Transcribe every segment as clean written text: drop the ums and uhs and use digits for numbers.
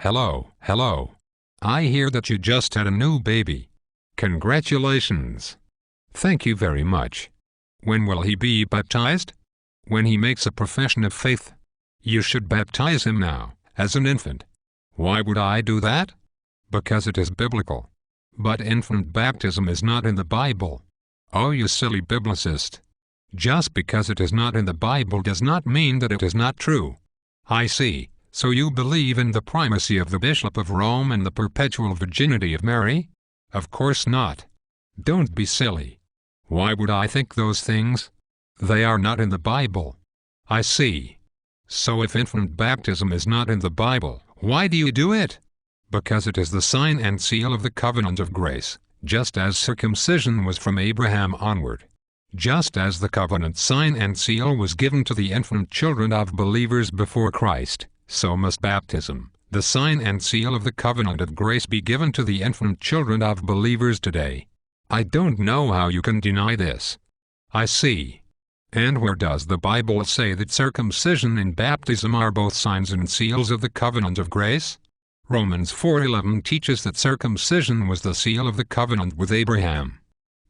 Hello. I hear that you just had a new baby. Congratulations. Thank you very much. When will he be baptized? When he makes a profession of faith. You should baptize him now, as an infant. Why would I do that? Because it is biblical. But infant baptism is not in the Bible. Oh, you silly biblicist. Just because it is not in the Bible does not mean that it is not true. I see. So you believe in the primacy of the Bishop of Rome and the perpetual virginity of Mary? Of course not. Don't be silly. Why would I think those things? They are not in the Bible. I see. So if infant baptism is not in the Bible, why do you do it? Because it is the sign and seal of the covenant of grace, just as circumcision was from Abraham onward. Just as the covenant sign and seal was given to the infant children of believers before Christ, so must baptism, the sign and seal of the covenant of grace, be given to the infant children of believers today. I don't know how you can deny this. I see. And where does the Bible say that circumcision and baptism are both signs and seals of the covenant of grace? Romans 4:11 teaches that circumcision was the seal of the covenant with Abraham.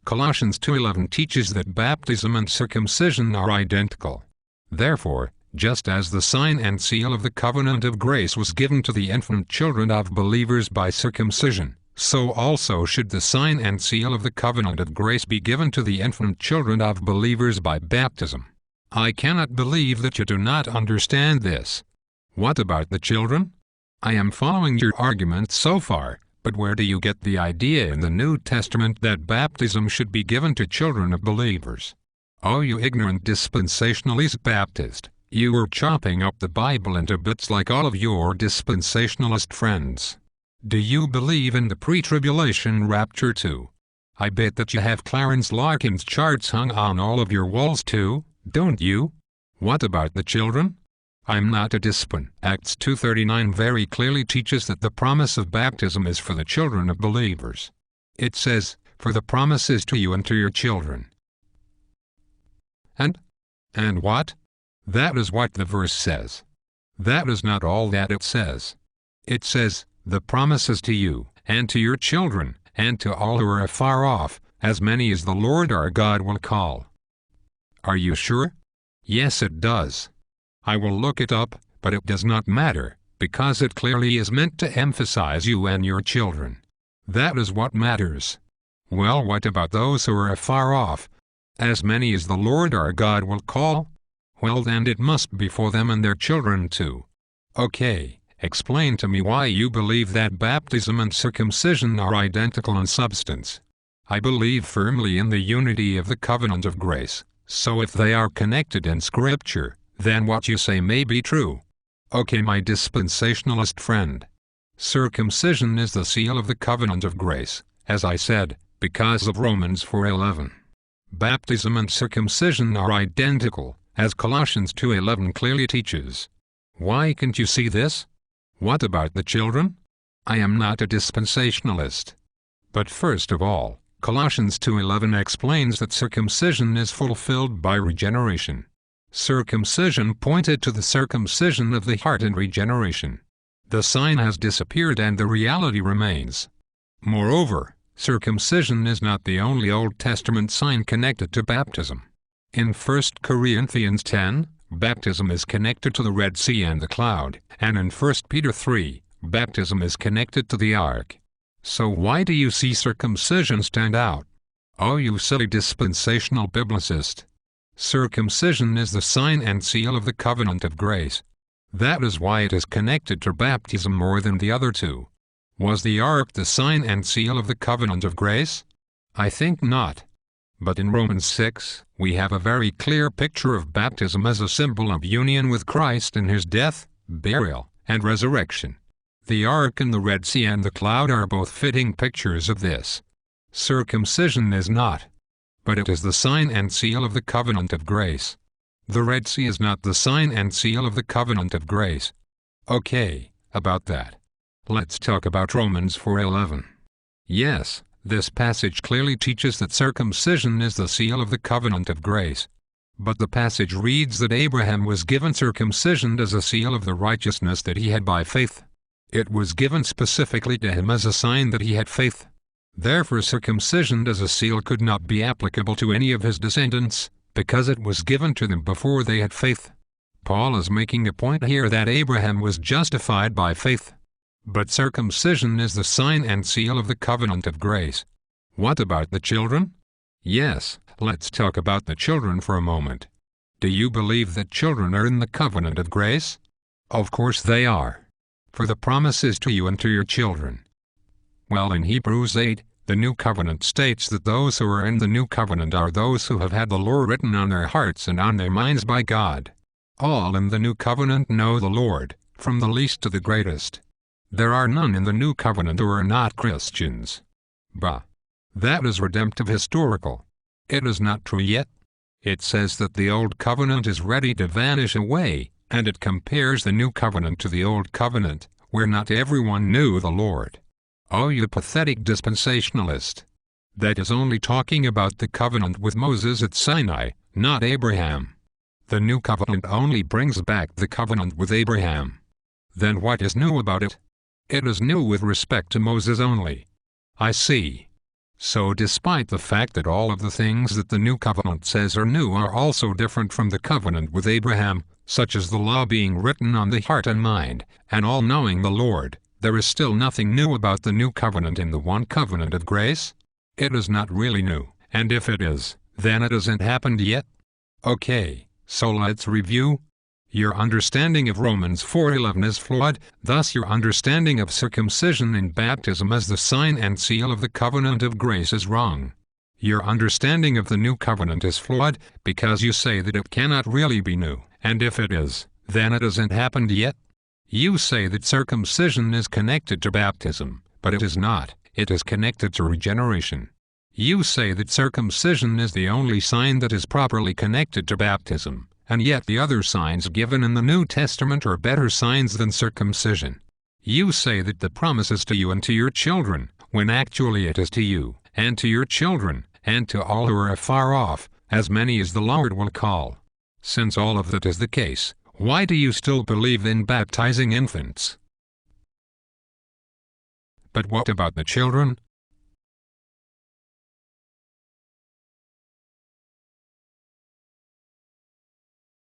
Colossians 2:11 teaches that baptism and circumcision are identical. Therefore, just as the sign and seal of the covenant of grace was given to the infant children of believers by circumcision, so also should the sign and seal of the covenant of grace be given to the infant children of believers by baptism. I cannot believe that you do not understand this. What about the children? I am following your argument so far, but where do you get the idea in the New Testament that baptism should be given to children of believers? Oh, you ignorant dispensationalist Baptist, you are chopping up the Bible into bits like all of your dispensationalist friends. Do you believe in the pre-tribulation rapture too? I bet that you have Clarence Larkin's charts hung on all of your walls too, don't you? What about the children? I'm not a discipline. Acts 2:39 very clearly teaches that the promise of baptism is for the children of believers. It says, "For the promise is to you and to your children." And what? That is what the verse says. That is not all that it says. It says, "The promise is to you, and to your children, and to all who are afar off, as many as the Lord our God will call." Are you sure? Yes, it does. I will look it up, but it does not matter, because it clearly is meant to emphasize you and your children. That is what matters. Well, what about those who are afar off? As many as the Lord our God will call? Well, then it must be for them and their children too. Okay, explain to me why you believe that baptism and circumcision are identical in substance. I believe firmly in the unity of the covenant of grace, so if they are connected in Scripture, then what you say may be true. Okay, my dispensationalist friend. Circumcision is the seal of the covenant of grace, as I said, because of Romans 4:11. Baptism and circumcision are identical, as Colossians 2:11 clearly teaches. Why can't you see this? What about the children? I am not a dispensationalist. But first of all, Colossians 2:11 explains that circumcision is fulfilled by regeneration. Circumcision pointed to the circumcision of the heart in regeneration. The sign has disappeared and the reality remains. Moreover, circumcision is not the only Old Testament sign connected to baptism. In 1 Corinthians 10, baptism is connected to the Red Sea and the cloud, and in 1 Peter 3, baptism is connected to the ark. So why do you see circumcision stand out? Oh, you silly dispensational biblicist. Circumcision is the sign and seal of the covenant of grace. That is why it is connected to baptism more than the other two. Was the ark the sign and seal of the covenant of grace? I think not. But in Romans 6, we have a very clear picture of baptism as a symbol of union with Christ in his death, burial, and resurrection. The ark and the Red Sea and the cloud are both fitting pictures of this. Circumcision is not. But it is the sign and seal of the covenant of grace. The Red Sea is not the sign and seal of the covenant of grace. Okay, about that. Let's talk about Romans 4:11. Yes, this passage clearly teaches that circumcision is the seal of the covenant of grace. But the passage reads that Abraham was given circumcision as a seal of the righteousness that he had by faith. It was given specifically to him as a sign that he had faith. Therefore circumcision as a seal could not be applicable to any of his descendants, because it was given to them before they had faith. Paul is making a point here that Abraham was justified by faith. But circumcision is the sign and seal of the covenant of grace. What about the children? Yes, let's talk about the children for a moment. Do you believe that children are in the covenant of grace? Of course they are. For the promise is to you and to your children. Well, in Hebrews 8, the New Covenant states that those who are in the New Covenant are those who have had the law written on their hearts and on their minds by God. All in the New Covenant know the Lord, from the least to the greatest. There are none in the New Covenant who are not Christians. Bah! That is redemptive historical. It is not true yet. It says that the Old Covenant is ready to vanish away, and it compares the New Covenant to the Old Covenant, where not everyone knew the Lord. Oh, you pathetic dispensationalist! That is only talking about the covenant with Moses at Sinai, not Abraham. The New Covenant only brings back the covenant with Abraham. Then what is new about it? It is new with respect to Moses only. I see. So despite the fact that all of the things that the New Covenant says are new are also different from the covenant with Abraham, such as the law being written on the heart and mind, and all knowing the Lord, there is still nothing new about the New Covenant in the one covenant of grace? It is not really new, and if it is, then it hasn't happened yet? Okay, so let's review. Your understanding of Romans 4:11 is flawed, thus your understanding of circumcision in baptism as the sign and seal of the covenant of grace is wrong. Your understanding of the new covenant is flawed, because you say that it cannot really be new, and if it is, then it hasn't happened yet. You say that circumcision is connected to baptism, but it is not, it is connected to regeneration. You say that circumcision is the only sign that is properly connected to baptism, and yet the other signs given in the New Testament are better signs than circumcision. You say that the promise is to you and to your children, when actually it is to you, and to your children, and to all who are afar off, as many as the Lord will call. Since all of that is the case, why do you still believe in baptizing infants? But what about the children?